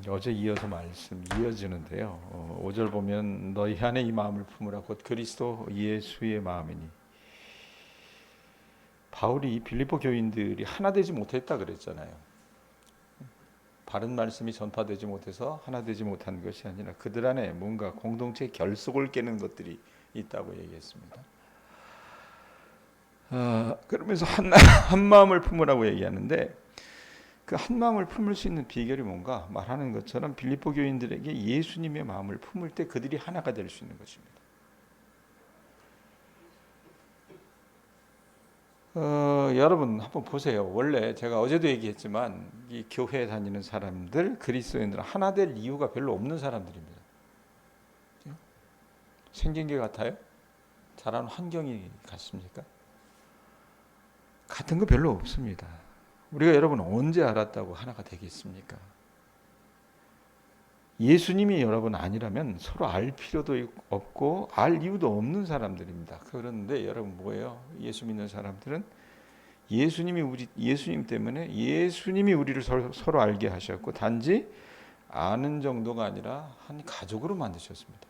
어제 이어서 말씀 이어지는데요. 5절 보면 너희 안에 이 마음을 품으라 곧 그리스도 예수의 마음이니. 바울이 빌립보 교인들이 하나 되지 못했다 그랬잖아요. 바른 말씀이 전파되지 못해서 하나 되지 못한 것이 아니라 그들 안에 뭔가 공동체 결속을 깨는 것들이 있다고 얘기했습니다. 그러면서 한 마음을 품으라고 얘기하는데 그 한 마음을 품을 수 있는 비결이 뭔가 말하는 것처럼 빌립보 교인들에게 예수님의 마음을 품을 때 그들이 하나가 될 수 있는 것입니다. 여러분 한번 보세요. 원래 제가 어제도 얘기했지만 이 교회에 다니는 사람들, 그리스도인들은 하나 될 이유가 별로 없는 사람들입니다. 생긴 게 같아요? 자라는 환경이 같습니까? 같은 거 별로 없습니다. 우리가 여러분 언제 알았다고 하나가 되겠습니까? 예수님이 여러분 아니라면 서로 알 필요도 없고 알 이유도 없는 사람들입니다. 그런데 여러분 뭐예요? 예수 믿는 사람들은 예수님 때문에 예수님이 우리를 서로 알게 하셨고 단지 아는 정도가 아니라 한 가족으로 만드셨습니다.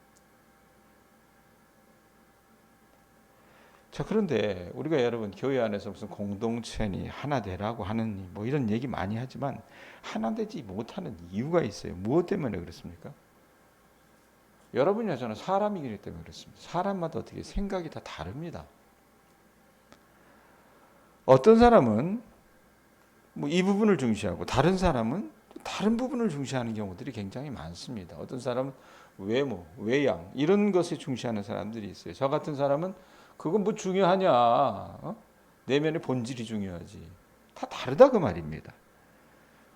자, 그런데 우리가 여러분 교회 안에서 무슨 공동체니 하나 되라고 하는 뭐 이런 얘기 많이 하지만 하나 되지 못하는 이유가 있어요. 무엇 때문에 그렇습니까? 여러분이나 저는 사람이기 때문에 그렇습니다. 사람마다 어떻게 생각이 다 다릅니다. 어떤 사람은 뭐 이 부분을 중시하고 다른 사람은 다른 부분을 중시하는 경우들이 굉장히 많습니다. 어떤 사람은 외모, 외양 이런 것에 중시하는 사람들이 있어요. 저 같은 사람은 그건 뭐 중요하냐? 내면의 본질이 중요하지. 다 다르다 그 말입니다.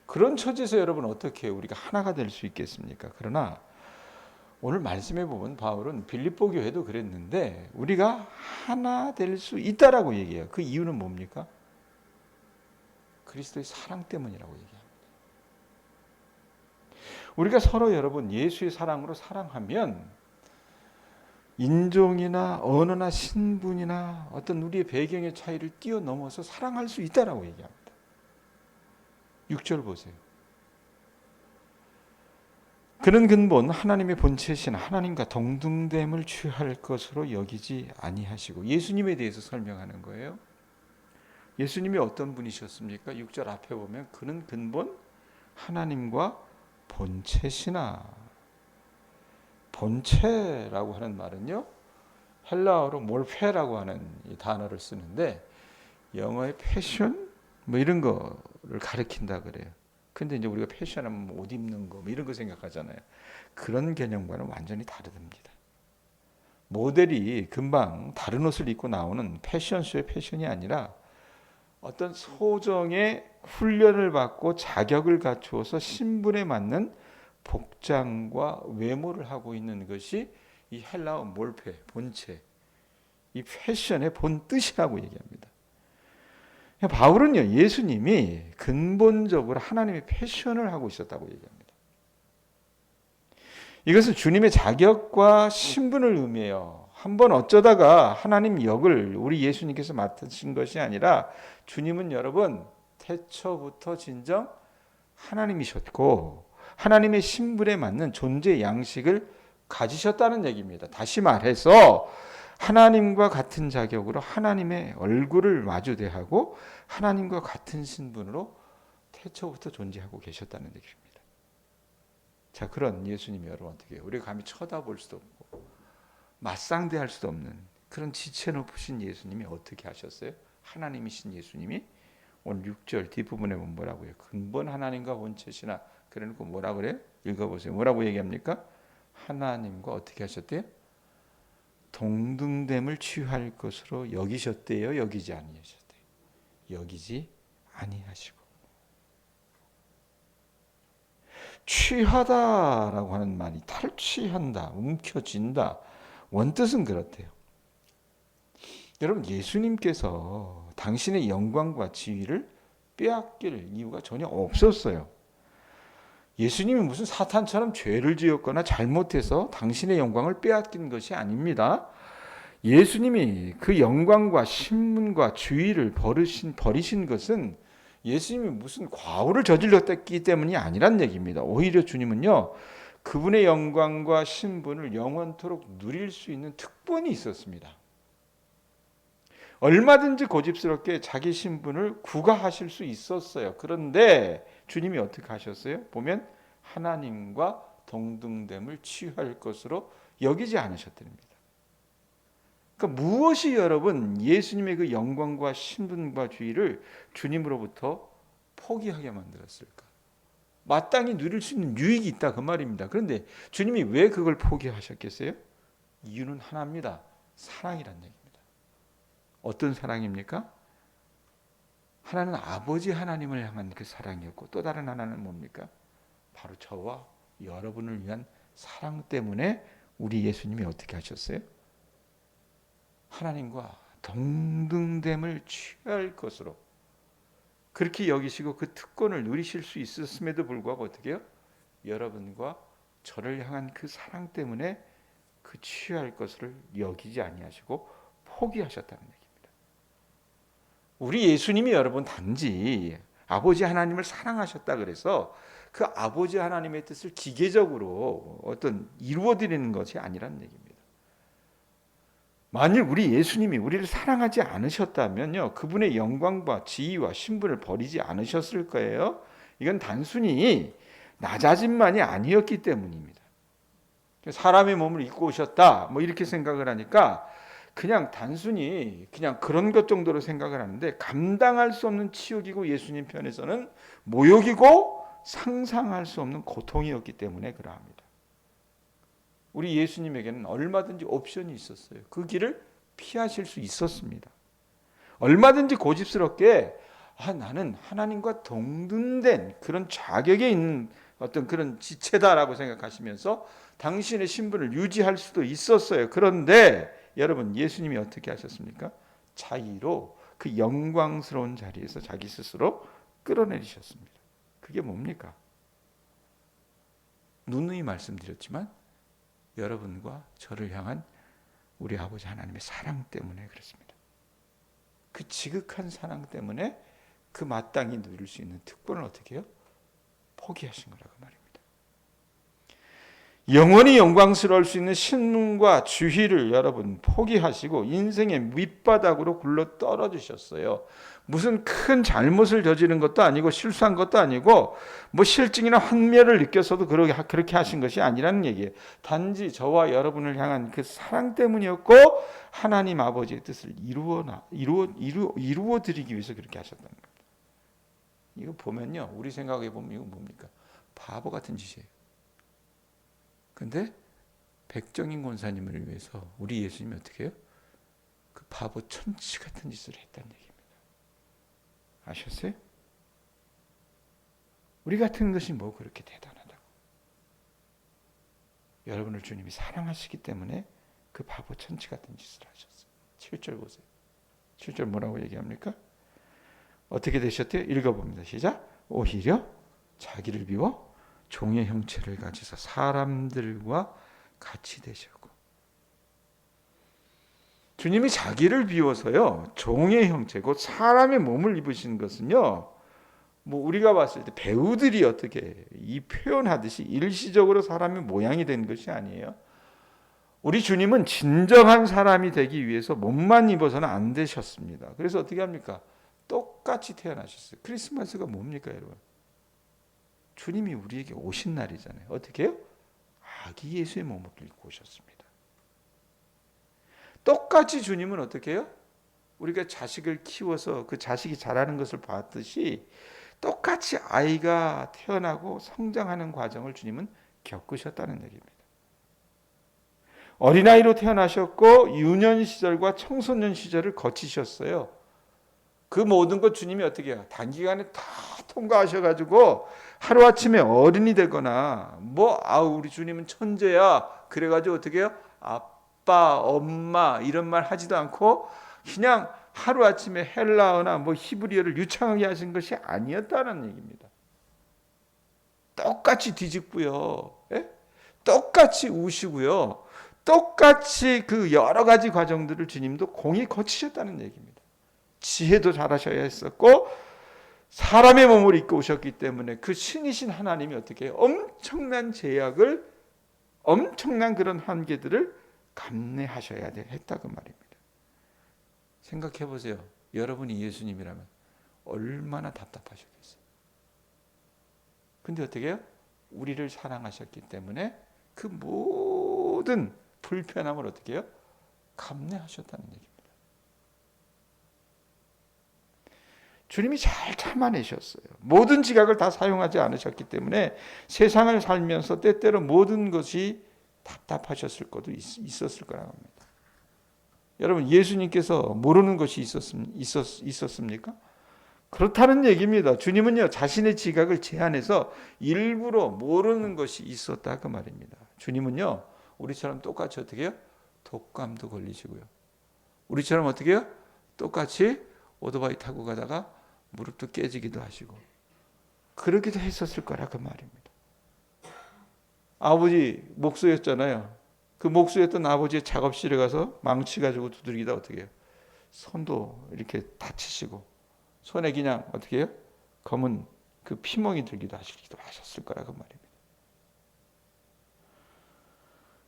그런 처지에서 여러분 어떻게 우리가 하나가 될 수 있겠습니까? 그러나 오늘 말씀해 보면 바울은 빌립보 교회도 그랬는데 우리가 하나 될 수 있다라고 얘기해요. 그 이유는 뭡니까? 그리스도의 사랑 때문이라고 얘기합니다. 우리가 서로 여러분 예수의 사랑으로 사랑하면 인종이나 언어나 신분이나 어떤 우리의 배경의 차이를 뛰어넘어서 사랑할 수 있다라고 얘기합니다. 6절 보세요. 그런 근본 하나님의 본체신 하나님과 동등됨을 취할 것으로 여기지 아니하시고 예수님에 대해서 설명하는 거예요. 예수님이 어떤 분이셨습니까? 6절 앞에 보면 그는 근본 하나님과 본체시나. 본체라고 하는 말은요, 헬라어로 몰페라고 하는 이 단어를 쓰는데 영어의 패션 뭐 이런 거를 가리킨다 그래요. 근데 이제 우리가 패션하면 뭐 옷 입는 거 뭐 이런 거 생각하잖아요. 그런 개념과는 완전히 다릅니다. 모델이 금방 다른 옷을 입고 나오는 패션쇼의 패션이 아니라 어떤 소정의 훈련을 받고 자격을 갖추어서 신분에 맞는 복장과 외모를 하고 있는 것이 이 헬라어 몰페, 본체, 이 패션의 본 뜻이라고 얘기합니다. 바울은요, 예수님이 근본적으로 하나님의 패션을 하고 있었다고 얘기합니다. 이것은 주님의 자격과 신분을 의미해요. 한번 어쩌다가 하나님 역을 우리 예수님께서 맡으신 것이 아니라 주님은 여러분 태초부터 진정 하나님이셨고 하나님의 신분에 맞는 존재 양식을 가지셨다는 얘기입니다. 다시 말해서 하나님과 같은 자격으로 하나님의 얼굴을 마주대하고 하나님과 같은 신분으로 태초부터 존재하고 계셨다는 얘기입니다. 자, 그런 예수님이 여러분 어떻게 해요? 우리가 감히 쳐다볼 수도 없고 맞상대할 수도 없는 그런 지체 높으신 예수님이 어떻게 하셨어요? 하나님이신 예수님이 오늘 6절 뒷부분에 보면 뭐라고 해요? 근본 하나님과 본체시나. 그러니까 뭐라 그래요? 읽어보세요. 뭐라고 얘기합니까? 하나님과 어떻게 하셨대요? 동등됨을 취할 것으로 여기셨대요? 여기지 아니하셨대요? 여기지 아니하시고. 취하다라고 하는 말이 탈취한다, 움켜쥔다. 원뜻은 그렇대요. 여러분 예수님께서 당신의 영광과 지위를 빼앗길 이유가 전혀 없었어요. 예수님이 무슨 사탄처럼 죄를 지었거나 잘못해서 당신의 영광을 빼앗긴 것이 아닙니다. 예수님이 그 영광과 신분과 주의를 버리신 것은 예수님이 무슨 과오를 저질렀기 때문이 아니란 얘기입니다. 오히려 주님은요, 그분의 영광과 신분을 영원토록 누릴 수 있는 특권이 있었습니다. 얼마든지 고집스럽게 자기 신분을 구가하실 수 있었어요. 그런데 주님이 어떻게 하셨어요? 보면 하나님과 동등됨을 취할 것으로 여기지 않으셨답니다. 그러니까 무엇이 여러분 예수님의 그 영광과 신분과 주의를 주님으로부터 포기하게 만들었을까? 마땅히 누릴 수 있는 유익이 있다 그 말입니다. 그런데 주님이 왜 그걸 포기하셨겠어요? 이유는 하나입니다. 사랑이란 얘기입니다. 어떤 사랑입니까? 하나는 아버지 하나님을 향한 그 사랑이었고 또 다른 하나는 뭡니까? 바로 저와 여러분을 위한 사랑 때문에 우리 예수님이 어떻게 하셨어요? 하나님과 동등됨을 취할 것으로 그렇게 여기시고 그 특권을 누리실 수 있었음에도 불구하고 어떻게 해요? 여러분과 저를 향한 그 사랑 때문에 그 취할 것을 여기지 아니하시고 포기하셨다는 얘기입니다. 우리 예수님이 여러분 단지 아버지 하나님을 사랑하셨다 그래서 그 아버지 하나님의 뜻을 기계적으로 어떤 이루어드리는 것이 아니라는 얘기입니다. 만일 우리 예수님이 우리를 사랑하지 않으셨다면요, 그분의 영광과 지위와 신분을 버리지 않으셨을 거예요. 이건 단순히 낮아짐만이 아니었기 때문입니다. 사람의 몸을 입고 오셨다, 뭐 이렇게 생각을 하니까 그냥 단순히 그냥 그런 것 정도로 생각을 하는데 감당할 수 없는 치욕이고 예수님 편에서는 모욕이고 상상할 수 없는 고통이었기 때문에 그러합니다. 우리 예수님에게는 얼마든지 옵션이 있었어요. 그 길을 피하실 수 있었습니다. 얼마든지 고집스럽게 나는 하나님과 동등된 그런 자격에 있는 어떤 그런 지체다라고 생각하시면서 당신의 신분을 유지할 수도 있었어요. 그런데 여러분 예수님이 어떻게 하셨습니까? 자의로 그 영광스러운 자리에서 자기 스스로 끌어내리셨습니다. 그게 뭡니까? 누누이 말씀드렸지만 여러분과 저를 향한 우리 아버지 하나님의 사랑 때문에 그렇습니다. 그 지극한 사랑 때문에 그 마땅히 누릴 수 있는 특권을 어떻게 해요? 포기하신 거라고 말입니다. 영원히 영광스러울 수 있는 신분과 주의를 여러분 포기하시고 인생의 밑바닥으로 굴러 떨어지셨어요. 무슨 큰 잘못을 저지른 것도 아니고 실수한 것도 아니고 뭐 실증이나 환멸을 느껴서도 그렇게 하신 것이 아니라는 얘기예요. 단지 저와 여러분을 향한 그 사랑 때문이었고 하나님 아버지의 뜻을 이루어 드리기 위해서 그렇게 하셨다는 겁니다. 이거 보면요, 우리 생각해 보면 이거 뭡니까? 바보 같은 짓이에요. 근데 백정인 권사님을 위해서 우리 예수님이 어떻게 해요? 그 바보 천치 같은 짓을 했다는 얘기입니다. 아셨어요? 우리 같은 것이 뭐 그렇게 대단하다고. 여러분을 주님이 사랑하시기 때문에 그 바보 천치 같은 짓을 하셨어요. 7절 보세요. 7절 뭐라고 얘기합니까? 어떻게 되셨대요? 읽어봅니다. 시작. 오히려 자기를 비워 종의 형체를 가지사 사람들과 같이 되셨고, 주님이 자기를 비워서요 종의 형체 곧 사람의 몸을 입으신 것은요, 뭐 우리가 봤을 때 배우들이 어떻게 이 표현하듯이 일시적으로 사람의 모양이 된 것이 아니에요. 우리 주님은 진정한 사람이 되기 위해서 몸만 입어서는 안 되셨습니다. 그래서 어떻게 합니까? 똑같이 태어나셨어요. 크리스마스가 뭡니까 여러분? 주님이 우리에게 오신 날이잖아요. 어떻게 해요? 아기 예수의 몸을 입고 오셨습니다. 똑같이 주님은 어떻게 해요? 우리가 자식을 키워서 그 자식이 자라는 것을 봤듯이 똑같이 아이가 태어나고 성장하는 과정을 주님은 겪으셨다는 얘기입니다. 어린아이로 태어나셨고 유년 시절과 청소년 시절을 거치셨어요. 그 모든 것 주님이 어떻게 해요? 단기간에 다 통과하셔가지고 하루아침에 어른이 되거나 우리 주님은 천재야 그래가지고 어떻게 해요? 아빠, 엄마 이런 말 하지도 않고 그냥 하루아침에 헬라어나 히브리어를 유창하게 하신 것이 아니었다는 얘기입니다. 똑같이 뒤집고요. 예? 똑같이 우시고요. 똑같이 그 여러 가지 과정들을 주님도 공히 거치셨다는 얘기입니다. 지혜도 잘하셔야 했었고 사람의 몸을 입고 오셨기 때문에 그 신이신 하나님이 어떻게 해요? 엄청난 제약을, 엄청난 그런 한계들을 감내하셔야 했다고 말입니다. 생각해 보세요. 여러분이 예수님이라면 얼마나 답답하셨겠어요. 근데 어떻게 해요? 우리를 사랑하셨기 때문에 그 모든 불편함을 어떻게 해요? 감내하셨다는 얘기입니다. 주님이 잘 참아내셨어요. 모든 지각을 다 사용하지 않으셨기 때문에 세상을 살면서 때때로 모든 것이 답답하셨을 것도 있었을 거라고 합니다. 여러분, 예수님께서 모르는 것이 있었습니까? 그렇다는 얘기입니다. 주님은요, 자신의 지각을 제한해서 일부러 모르는 것이 있었다 그 말입니다. 주님은요, 우리처럼 똑같이 어떻게 해요? 독감도 걸리시고요. 우리처럼 어떻게 해요? 똑같이 오토바이 타고 가다가 무릎도 깨지기도 하시고 그러기도 했었을 거라 그 말입니다. 아버지 목수였잖아요. 그 목수였던 아버지의 작업실에 가서 망치 가지고 두들기다 어떻게 해요? 손도 이렇게 다치시고 손에 그냥 어떻게 해요? 검은 그 피멍이 들기도 하셨을 거라 그 말입니다.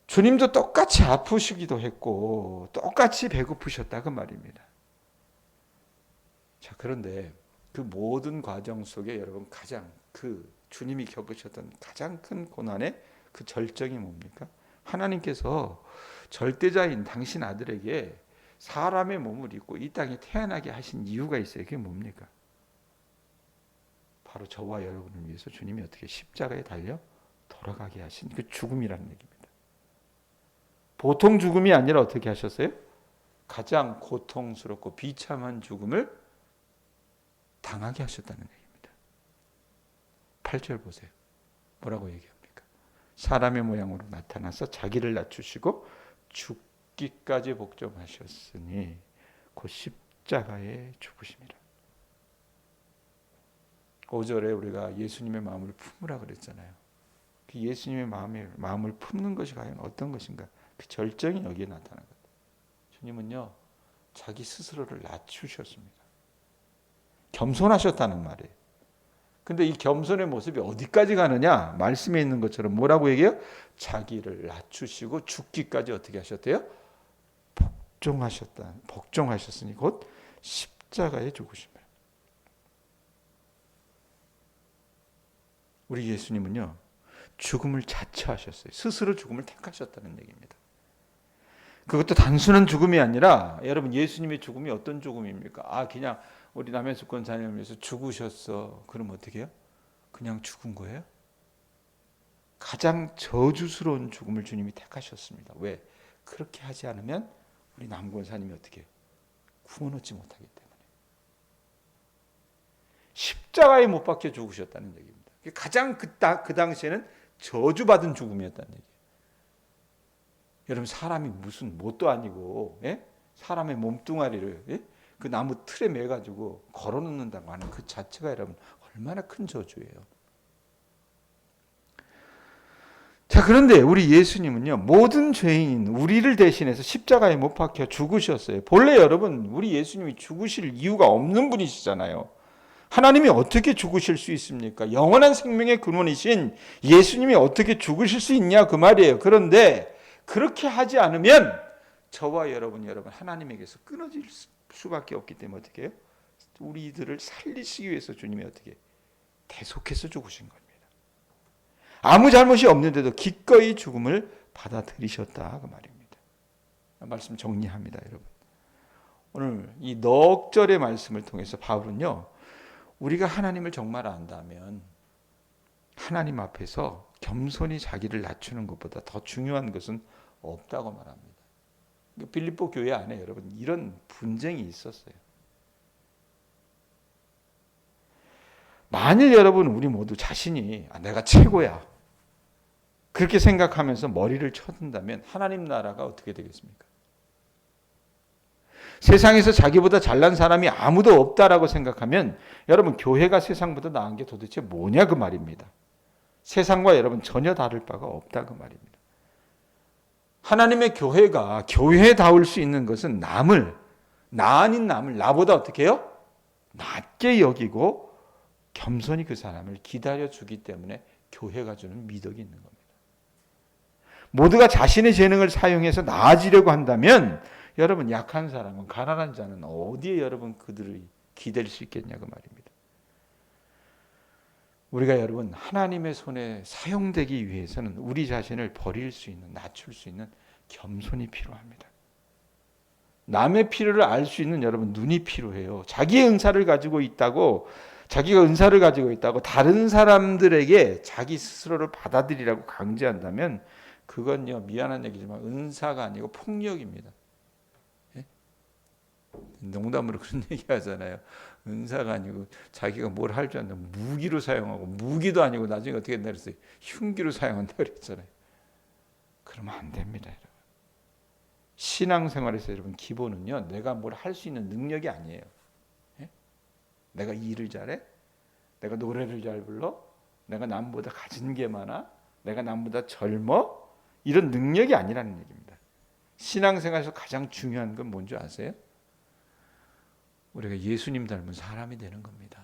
주님도 똑같이 아프시기도 했고 똑같이 배고프셨다 그 말입니다. 자, 그런데 그 모든 과정 속에 여러분 가장 그 주님이 겪으셨던 가장 큰 고난의 그 절정이 뭡니까? 하나님께서 절대자인 당신 아들에게 사람의 몸을 입고 이 땅에 태어나게 하신 이유가 있어요. 그게 뭡니까? 바로 저와 여러분을 위해서 주님이 어떻게 십자가에 달려 돌아가게 하신 그 죽음이라는 얘기입니다. 보통 죽음이 아니라 어떻게 하셨어요? 가장 고통스럽고 비참한 죽음을 당하게 하셨다는 얘기입니다. 8절 보세요. 뭐라고 얘기합니까? 사람의 모양으로 나타나서 자기를 낮추시고 죽기까지 복종하셨으니 곧 십자가에 죽으심이라. 5절에 우리가 예수님의 마음을 품으라 그랬잖아요. 그 예수님의 마음을 품는 것이 과연 어떤 것인가? 그 절정이 여기에 나타난 것. 주님은요, 자기 스스로를 낮추셨습니다. 겸손하셨다는 말이에요. 근데 이 겸손의 모습이 어디까지 가느냐? 말씀에 있는 것처럼 뭐라고 얘기해요? 자기를 낮추시고 죽기까지 어떻게 하셨대요? 복종하셨으니 곧 십자가에 죽으심이라. 우리 예수님은요, 죽음을 자처하셨어요. 스스로 죽음을 택하셨다는 얘기입니다. 그것도 단순한 죽음이 아니라 여러분 예수님의 죽음이 어떤 죽음입니까? 그냥 우리 남해수 권사님을 위해서 죽으셨어. 그럼 어떻게 해요? 그냥 죽은 거예요? 가장 저주스러운 죽음을 주님이 택하셨습니다. 왜? 그렇게 하지 않으면 우리 남 권사님이 어떻게 해요? 구원 얻지 못하기 때문에. 십자가에 못 박혀 죽으셨다는 얘기입니다. 가장 그 당시에는 저주받은 죽음이었다는 얘기예요. 여러분 사람이 무슨 뭣도 아니고 사람의 몸뚱아리를 그 나무 틀에 매가지고 걸어놓는다고 하는 그 자체가 여러분 얼마나 큰 저주예요. 자, 그런데 우리 예수님은요, 모든 죄인 우리를 대신해서 십자가에 못 박혀 죽으셨어요. 본래 여러분 우리 예수님이 죽으실 이유가 없는 분이시잖아요. 하나님이 어떻게 죽으실 수 있습니까? 영원한 생명의 근원이신 예수님이 어떻게 죽으실 수 있냐 그 말이에요. 그런데 그렇게 하지 않으면 저와 여러분 하나님에게서 끊어질 수밖에 없기 때문에 어떻게 해요? 우리들을 살리시기 위해서 주님이 어떻게 대속해서 죽으신 겁니다. 아무 잘못이 없는데도 기꺼이 죽음을 받아들이셨다 그 말입니다. 말씀 정리합니다, 여러분. 오늘 이 넉 절의 말씀을 통해서 바울은요, 우리가 하나님을 정말 안다면 하나님 앞에서 겸손히 자기를 낮추는 것보다 더 중요한 것은 없다고 말합니다. 빌립보 교회 안에 여러분 이런 분쟁이 있었어요. 만일 여러분 우리 모두 자신이 내가 최고야 그렇게 생각하면서 머리를 쳐든다면 하나님 나라가 어떻게 되겠습니까? 세상에서 자기보다 잘난 사람이 아무도 없다라고 생각하면 여러분 교회가 세상보다 나은 게 도대체 뭐냐 그 말입니다. 세상과 여러분 전혀 다를 바가 없다 그 말입니다. 하나님의 교회가 교회다울 수 있는 것은 나 아닌 남을 나보다 어떻게 해요? 낮게 여기고 겸손히 그 사람을 기다려주기 때문에 교회가 주는 미덕이 있는 겁니다. 모두가 자신의 재능을 사용해서 나아지려고 한다면 여러분, 약한 사람은, 가난한 자는 어디에 여러분 그들을 기댈 수 있겠냐고 말입니다. 우리가 여러분 하나님의 손에 사용되기 위해서는 우리 자신을 버릴 수 있는, 낮출 수 있는 겸손이 필요합니다. 남의 필요를 알 수 있는 여러분 눈이 필요해요. 자기의 은사를 가지고 있다고, 자기가 은사를 가지고 있다고 다른 사람들에게 자기 스스로를 받아들이라고 강제한다면 그건요, 미안한 얘기지만 은사가 아니고 폭력입니다. 예? 농담으로 그런 얘기 하잖아요. 은사가 아니고 자기가 뭘 할 줄 안다면 무기로 사용하고, 무기도 아니고 나중에 어떻게 했나 그랬어요. 흉기로 사용한다 그랬잖아요. 그러면 안 됩니다, 여러분. 신앙생활에서 여러분 기본은요, 내가 뭘 할 수 있는 능력이 아니에요. 예? 내가 일을 잘해? 내가 노래를 잘 불러? 내가 남보다 가진 게 많아? 내가 남보다 젊어? 이런 능력이 아니라는 얘기입니다. 신앙생활에서 가장 중요한 건 뭔지 아세요? 우리가 예수님 닮은 사람이 되는 겁니다.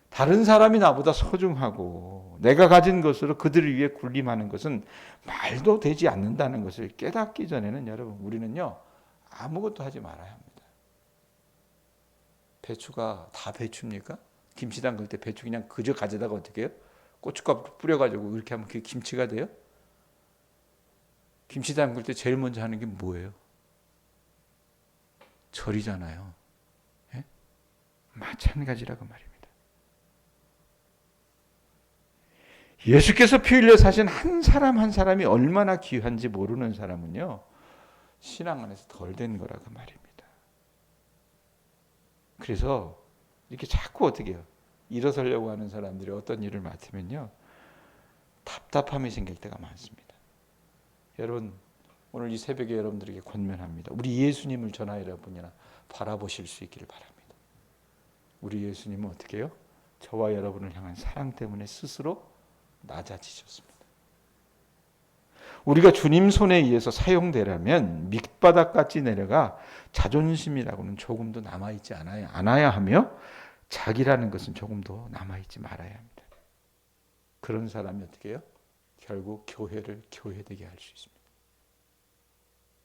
다른 사람이 나보다 소중하고 내가 가진 것으로 그들을 위해 군림하는 것은 말도 되지 않는다는 것을 깨닫기 전에는 여러분, 우리는요 아무것도 하지 말아야 합니다. 배추가 다 배추입니까? 김치 담글 때 배추 그냥 그저 가져다가 어떻게 해요? 고춧가루 뿌려가지고 이렇게 하면 그게 김치가 돼요? 김치 담글 때 제일 먼저 하는 게 뭐예요? 절이잖아요. 예? 마찬가지라고 말입니다. 예수께서 피 흘려 사신 한 사람 한 사람이 얼마나 귀한지 모르는 사람은요, 신앙 안에서 덜 된 거라고 말입니다. 그래서 이렇게 자꾸 어떻게 해요? 일어서려고 하는 사람들이 어떤 일을 맡으면요, 답답함이 생길 때가 많습니다. 여러분, 오늘 이 새벽에 여러분들에게 권면합니다. 우리 예수님을 저나 여러분이나 바라보실 수 있기를 바랍니다. 우리 예수님은 어떻게 해요? 저와 여러분을 향한 사랑 때문에 스스로 낮아지셨습니다. 우리가 주님 손에 의해서 사용되려면 밑바닥까지 내려가 자존심이라고는 조금도 남아있지 않아야 하며 자기라는 것은 조금도 남아있지 말아야 합니다. 그런 사람이 어떻게 해요? 결국 교회를 교회되게 할 수 있습니다.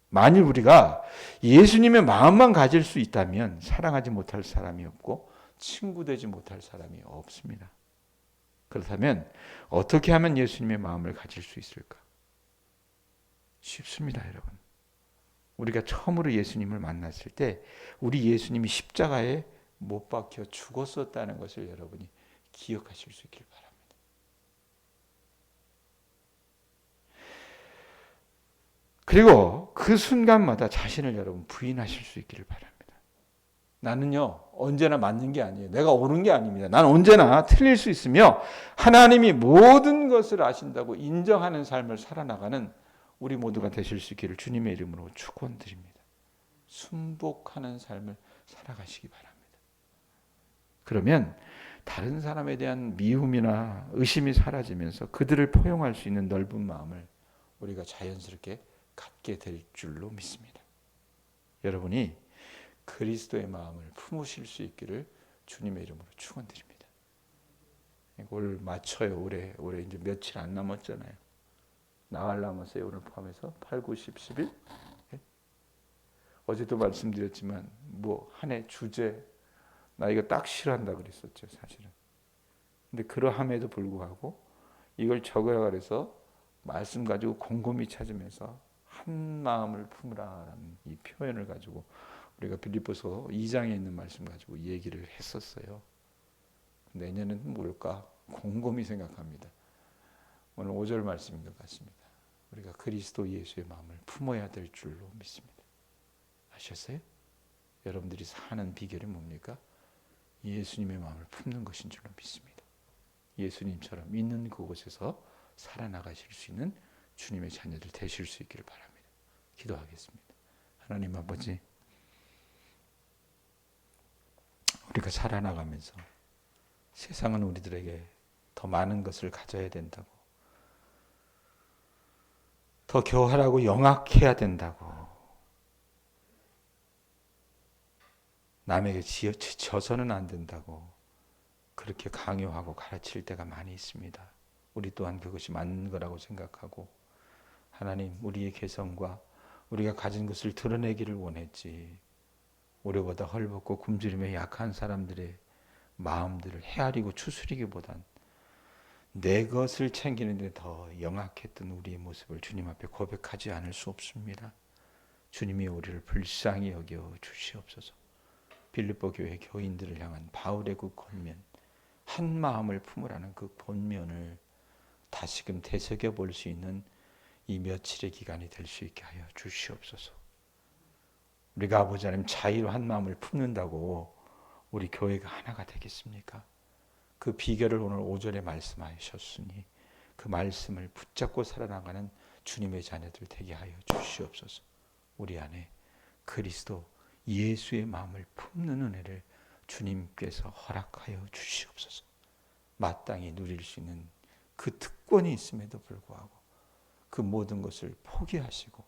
만일 우리가 예수님의 마음만 가질 수 있다면 사랑하지 못할 사람이 없고 친구 되지 못할 사람이 없습니다. 그렇다면 어떻게 하면 예수님의 마음을 가질 수 있을까? 쉽습니다, 여러분. 우리가 처음으로 예수님을 만났을 때 우리 예수님이 십자가에 못 박혀 죽었었다는 것을 여러분이 기억하실 수 있길 바랍니다. 그리고 그 순간마다 자신을 여러분 부인하실 수 있기를 바랍니다. 나는요 언제나 맞는 게 아니에요. 내가 옳은 게 아닙니다. 난 언제나 틀릴 수 있으며 하나님이 모든 것을 아신다고 인정하는 삶을 살아나가는 우리 모두가 되실 수 있기를 주님의 이름으로 축원드립니다. 순복하는 삶을 살아가시기 바랍니다. 그러면 다른 사람에 대한 미움이나 의심이 사라지면서 그들을 포용할 수 있는 넓은 마음을 우리가 자연스럽게 갖게 될 줄로 믿습니다. 여러분이 그리스도의 마음을 품으실 수 있기를 주님의 이름으로 축원드립니다. 올 맞춰요. 올해 이제 며칠 안 남았잖아요. 나흘 남았어요. 오늘 포함해서 8, 9, 10, 11. 어제도 말씀드렸지만 뭐 한 해 주제 나 이거 딱 싫어한다 그랬었죠, 사실은. 근데 그러함에도 불구하고 이걸 적으라 그래서 말씀 가지고 곰곰이 찾으면서 한 마음을 품으라라는 이 표현을 가지고 우리가 빌립보서 2장에 있는 말씀 가지고 얘기를 했었어요. 내년은 뭘까? 곰곰이 생각합니다. 오늘 5절 말씀인 것 같습니다. 우리가 그리스도 예수의 마음을 품어야 될 줄로 믿습니다. 아셨어요? 여러분들이 사는 비결이 뭡니까? 예수님의 마음을 품는 것인 줄로 믿습니다. 예수님처럼 있는 그곳에서 살아나가실 수 있는 주님의 자녀들 되실 수 있기를 바랍니다. 기도하겠습니다. 하나님 아버지, 우리가 살아나가면서 세상은 우리들에게 더 많은 것을 가져야 된다고, 더 교활하고 영악해야 된다고, 남에게 져서는 안 된다고 그렇게 강요하고 가르칠 때가 많이 있습니다. 우리 또한 그것이 맞는 거라고 생각하고 하나님 우리의 개성과 우리가 가진 것을 드러내기를 원했지 우리보다 헐벗고 굶주림에 약한 사람들의 마음들을 헤아리고 추스리기보단 내 것을 챙기는 데 더 영악했던 우리의 모습을 주님 앞에 고백하지 않을 수 없습니다. 주님이 우리를 불쌍히 여겨 주시옵소서. 빌립보 교회 교인들을 향한 바울의 그 권면, 한 마음을 품으라는 그 본면을 다시금 되새겨 볼 수 있는 이 며칠의 기간이 될 수 있게 하여 주시옵소서. 우리가 아버지 하나님 자유로 한 마음을 품는다고 우리 교회가 하나가 되겠습니까? 그 비결을 오늘 5절에 말씀하셨으니 그 말씀을 붙잡고 살아나가는 주님의 자녀들 되게 하여 주시옵소서. 우리 안에 그리스도 예수의 마음을 품는 은혜를 주님께서 허락하여 주시옵소서. 마땅히 누릴 수 있는 그 특권이 있음에도 불구하고 그 모든 것을 포기하시고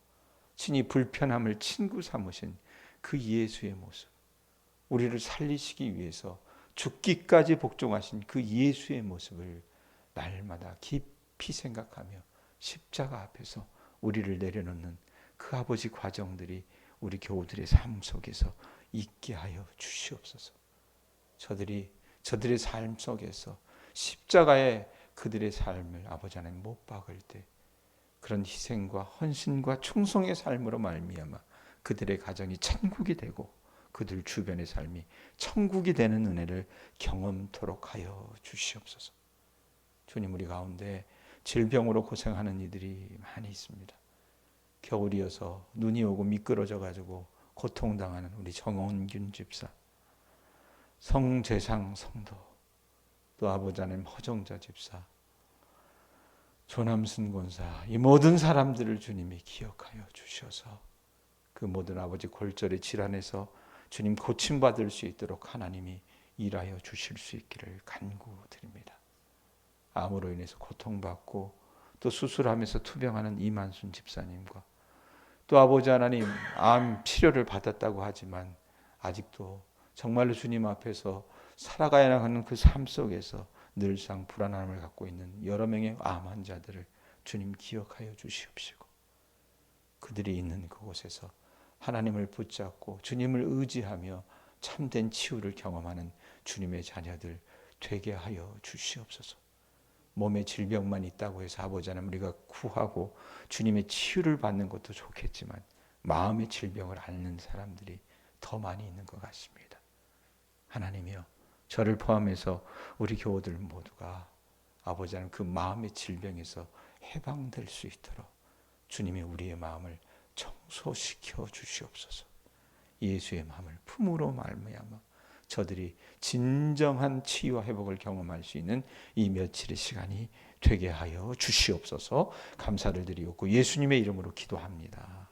친히 불편함을 친구 삼으신 그 예수의 모습, 우리를 살리시기 위해서 죽기까지 복종하신 그 예수의 모습을 날마다 깊이 생각하며 십자가 앞에서 우리를 내려놓는 그 아버지 과정들이 우리 교우들의 삶 속에서 있게 하여 주시옵소서. 저들의 삶 속에서 십자가에 그들의 삶을 아버지 하나님 못 박을 때 그런 희생과 헌신과 충성의 삶으로 말미암아 그들의 가정이 천국이 되고 그들 주변의 삶이 천국이 되는 은혜를 경험토록 하여 주시옵소서. 주님, 우리 가운데 질병으로 고생하는 이들이 많이 있습니다. 겨울이어서 눈이 오고 미끄러져 가지고 고통당하는 우리 정원균 집사, 성재상 성도, 또 아버지 하나님 허정자 집사, 조남순 권사, 이 모든 사람들을 주님이 기억하여 주셔서 그 모든 아버지 골절의 질환에서 주님 고침받을 수 있도록 하나님이 일하여 주실 수 있기를 간구드립니다. 암으로 인해서 고통받고 또 수술하면서 투병하는 이만순 집사님과 또 아버지 하나님 암 치료를 받았다고 하지만 아직도 정말로 주님 앞에서 살아가야 하는 그 삶 속에서 늘상 불안함을 갖고 있는 여러 명의 암 환자들을 주님 기억하여 주시옵시고 그들이 있는 그곳에서 하나님을 붙잡고 주님을 의지하며 참된 치유를 경험하는 주님의 자녀들 되게 하여 주시옵소서. 몸에 질병만 있다고 해서 아버지 하나님 우리가 구하고 주님의 치유를 받는 것도 좋겠지만 마음의 질병을 앓는 사람들이 더 많이 있는 것 같습니다. 하나님이여, 저를 포함해서 우리 교우들 모두가 아버지 하나님 그 마음의 질병에서 해방될 수 있도록 주님이 우리의 마음을 청소시켜 주시옵소서. 예수의 마음을 품으로 말미암아 저들이 진정한 치유와 회복을 경험할 수 있는 이 며칠의 시간이 되게 하여 주시옵소서. 감사를 드리옵고 예수님의 이름으로 기도합니다.